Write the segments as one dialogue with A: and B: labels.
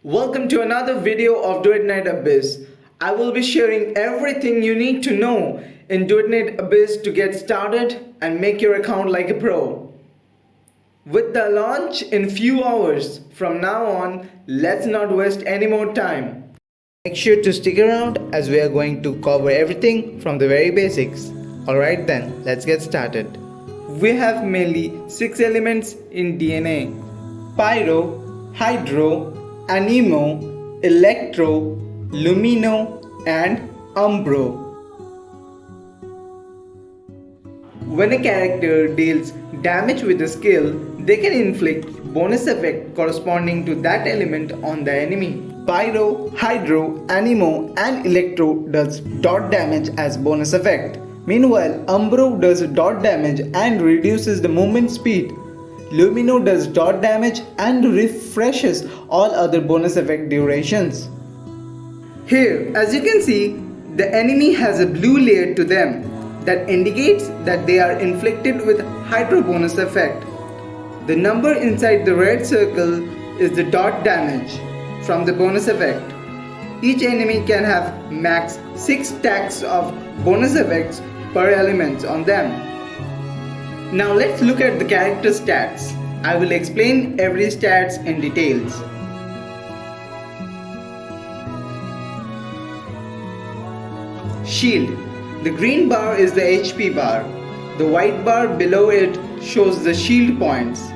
A: Welcome to another video of Duet Night Abyss. I will be sharing everything you need to know in Duet Night Abyss to get started and make your account like a pro. With the launch in few hours from now on, let's not waste any more time. Make sure to stick around as we are going to cover everything from the very basics. Alright then, let's get started. We have mainly 6 elements in DNA: Pyro, Hydro, Anemo, Electro, Lumino, and Umbro. When a character deals damage with a skill, they can inflict bonus effect corresponding to that element on the enemy. Pyro, Hydro, Anemo, and Electro does dot damage as bonus effect. Meanwhile, Umbro does dot damage and reduces the movement speed. Lumino does dot damage and refreshes all other bonus effect durations. Here, as you can see, the enemy has a blue layer to them that indicates that they are inflicted with Hydro bonus effect. The number inside the red circle is the dot damage from the bonus effect. Each enemy can have max 6 stacks of bonus effects per element on them. Now let's look at the character stats. I will explain every stats in details. Shield. The green bar is the HP bar. The white bar below it shows the shield points.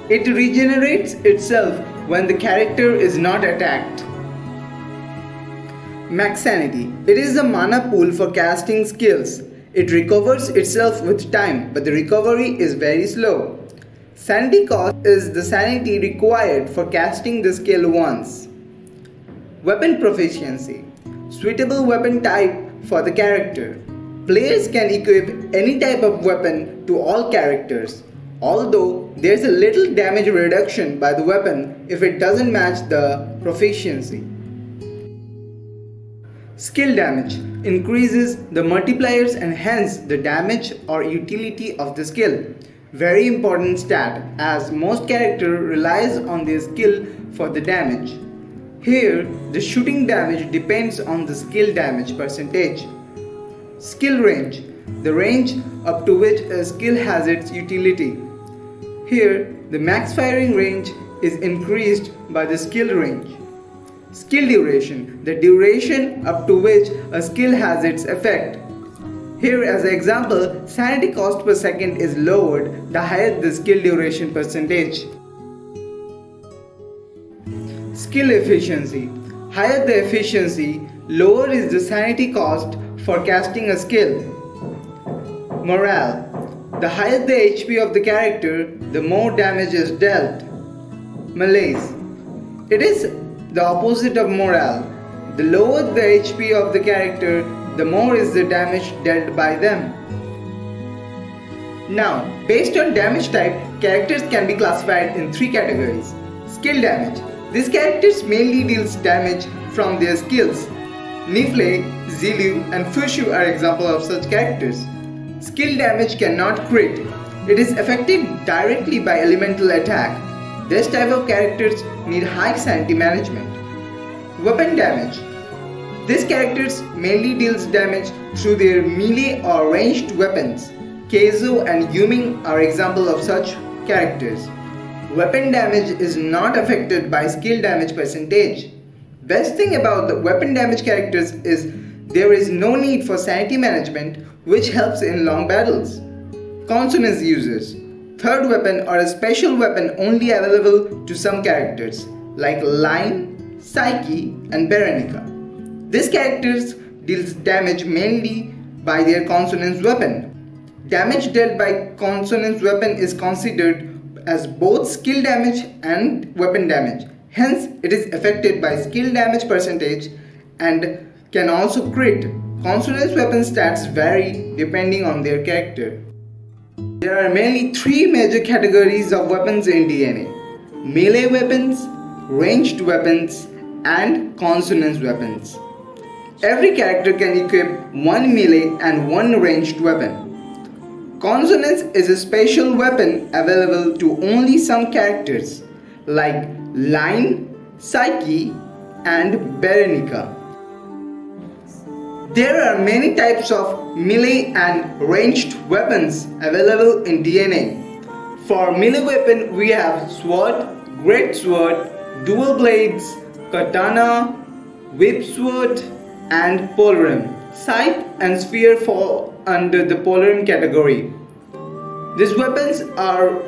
A: It regenerates itself when the character is not attacked. Max Sanity. It is the mana pool for casting skills. It recovers itself with time, but the recovery is very slow. Sanity cost is the sanity required for casting the skill once. Weapon proficiency. Suitable weapon type for the character. Players can equip any type of weapon to all characters, although there is a little damage reduction by the weapon if it doesn't match the proficiency. Skill damage increases the multipliers and hence the damage or utility of the skill. Very important stat as most character relies on their skill for the damage. Here the shooting damage depends on the skill damage percentage. Skill range, the range up to which a skill has its utility. Here the max firing range is increased by the skill range. Skill duration, the duration up to which a skill has its effect. Here as an example, sanity cost per second is lowered the higher the skill duration percentage. Skill efficiency. Higher the efficiency, lower is the sanity cost for casting a skill. Morale. The higher the HP of the character, the more damage is dealt. Malaise. It is the opposite of morale. The lower the HP of the character, the more is the damage dealt by them. Now, based on damage type, characters can be classified in 3 categories. Skill damage. These characters mainly deals damage from their skills. Niflay, Zilu and Fushu are examples of such characters. Skill damage cannot crit. It is affected directly by elemental attack. This type of characters need high sanity management. Weapon damage. These characters mainly deals damage through their melee or ranged weapons. Keizo and Yuming are examples of such characters. Weapon damage is not affected by skill damage percentage. Best thing about the weapon damage characters is there is no need for sanity management, which helps in long battles. Consonance users. Third weapon or a special weapon only available to some characters like Line, Psyche and Berenica. These characters deals damage mainly by their consonance weapon. Damage dealt by consonance weapon is considered as both skill damage and weapon damage. Hence, it is affected by skill damage percentage and can also crit. Consonance weapon stats vary depending on their character. There are mainly 3 major categories of weapons in DNA: melee weapons, ranged weapons, and consonance weapons. Every character can equip 1 melee and 1 ranged weapon. Consonance is a special weapon available to only some characters like Line, Psyche, and Berenica. There are many types of melee and ranged weapons available in DNA. For melee weapon we have sword, great sword, dual blades, katana, whip sword, and polearm. Scythe and spear fall under the polearm category. These weapons are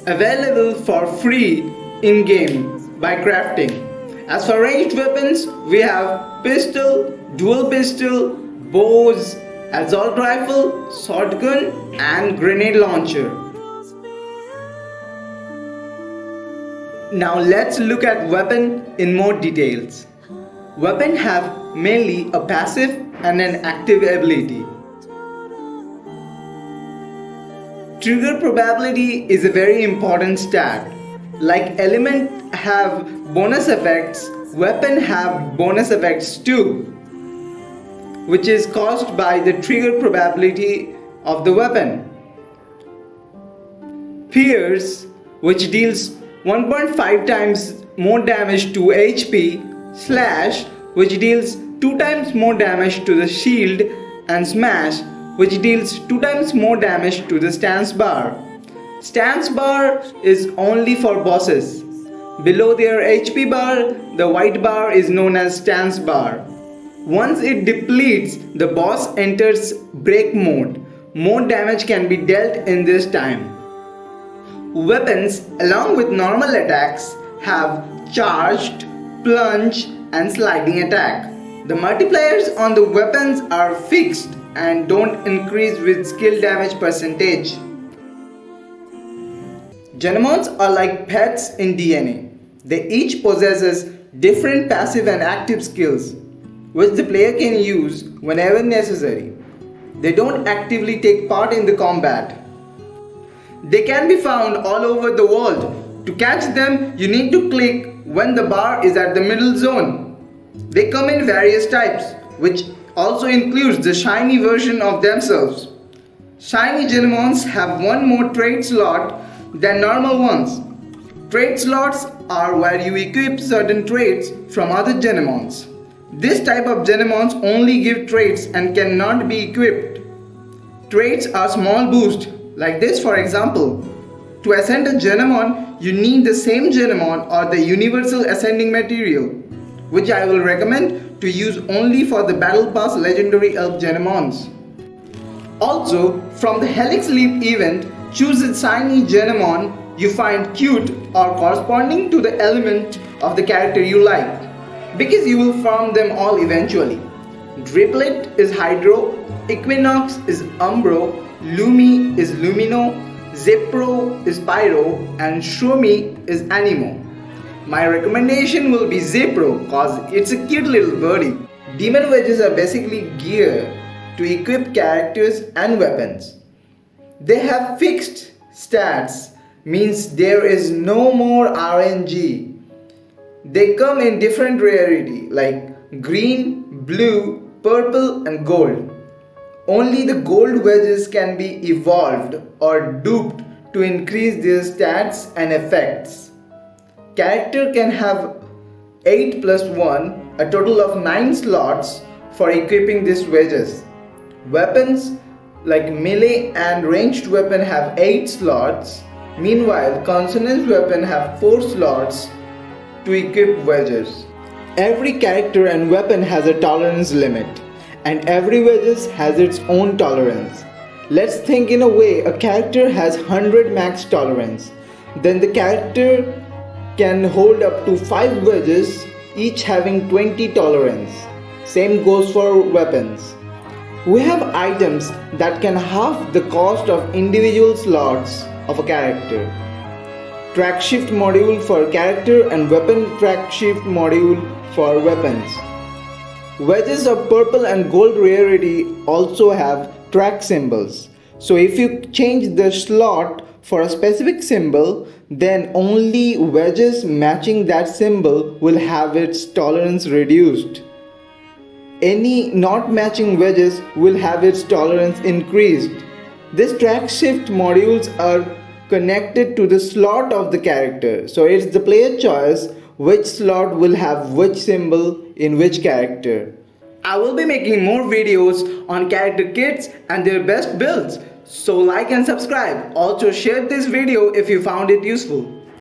A: available for free in-game by crafting. As for ranged weapons, we have pistol, dual pistol, bows, assault rifle, shotgun, and grenade launcher. Now let's look at weapon in more details. Weapons have mainly a passive and an active ability. Trigger probability is a very important stat. Like element have bonus effects, weapon have bonus effects too, which is caused by the trigger probability of the weapon. Pierce, which deals 1.5 times more damage to HP, slash, which deals 2 times more damage to the shield, and smash, which deals 2 times more damage to the stance bar. Stance bar is only for bosses. Below their HP bar, the white bar is known as stance bar. Once it depletes, the boss enters break mode. More damage can be dealt in this time. Weapons, along with normal attacks, have charged, plunge, and sliding attack. The multipliers on the weapons are fixed and don't increase with skill damage percentage. Geniemons are like pets in DNA. They each possesses different passive and active skills, which the player can use whenever necessary. They don't actively take part in the combat. They can be found all over the world. To catch them, you need to click when the bar is at the middle zone. They come in various types, which also includes the shiny version of themselves. Shiny Geniemons have one more trait slot than normal ones. Trait slots are where you equip certain traits from other Geniemons. This type of Geniemons only give traits and cannot be equipped. Traits are small boosts, like this for example. To ascend a Geniemon, you need the same Geniemon or the universal ascending material, which I will recommend to use only for the Battle Pass Legendary Elf Geniemons. Also, from the Helix Leap event, choose a shiny Geniemon you find cute or corresponding to the element of the character you like, because you will farm them all eventually. Driplet is Hydro, Equinox is Umbro, Lumi is Lumino, Zepro is Pyro, and Shromi is Animo. My recommendation will be Zepro cause it's a cute little birdie. Demon Wedges are basically gear to equip characters and weapons. They have fixed stats, means there is no more RNG. They come in different rarity like green, blue, purple and gold. Only the gold wedges can be evolved or duped to increase their stats and effects. Character can have 8 plus 1, a total of 9 slots for equipping these wedges. Weapons like melee and ranged weapon have 8 slots. Meanwhile, consonance weapon have 4 slots to equip wedges. Every character and weapon has a tolerance limit, and every wedges has its own tolerance. Let's think in a way a character has 100 max tolerance. Then the character can hold up to 5 wedges, each having 20 tolerance. Same goes for weapons. We have items that can halve the cost of individual slots of a character. Track shift module for character and weapon track shift module for weapons. Wedges of purple and gold rarity also have track symbols. So if you change the slot for a specific symbol, then only wedges matching that symbol will have its tolerance reduced. Any not matching wedges will have its tolerance increased. These track shift modules are connected to the slot of the character, so it's the player choice which slot will have which symbol in which character. I will be making more videos on character kits and their best builds. So like and subscribe. Also share this video if you found it useful.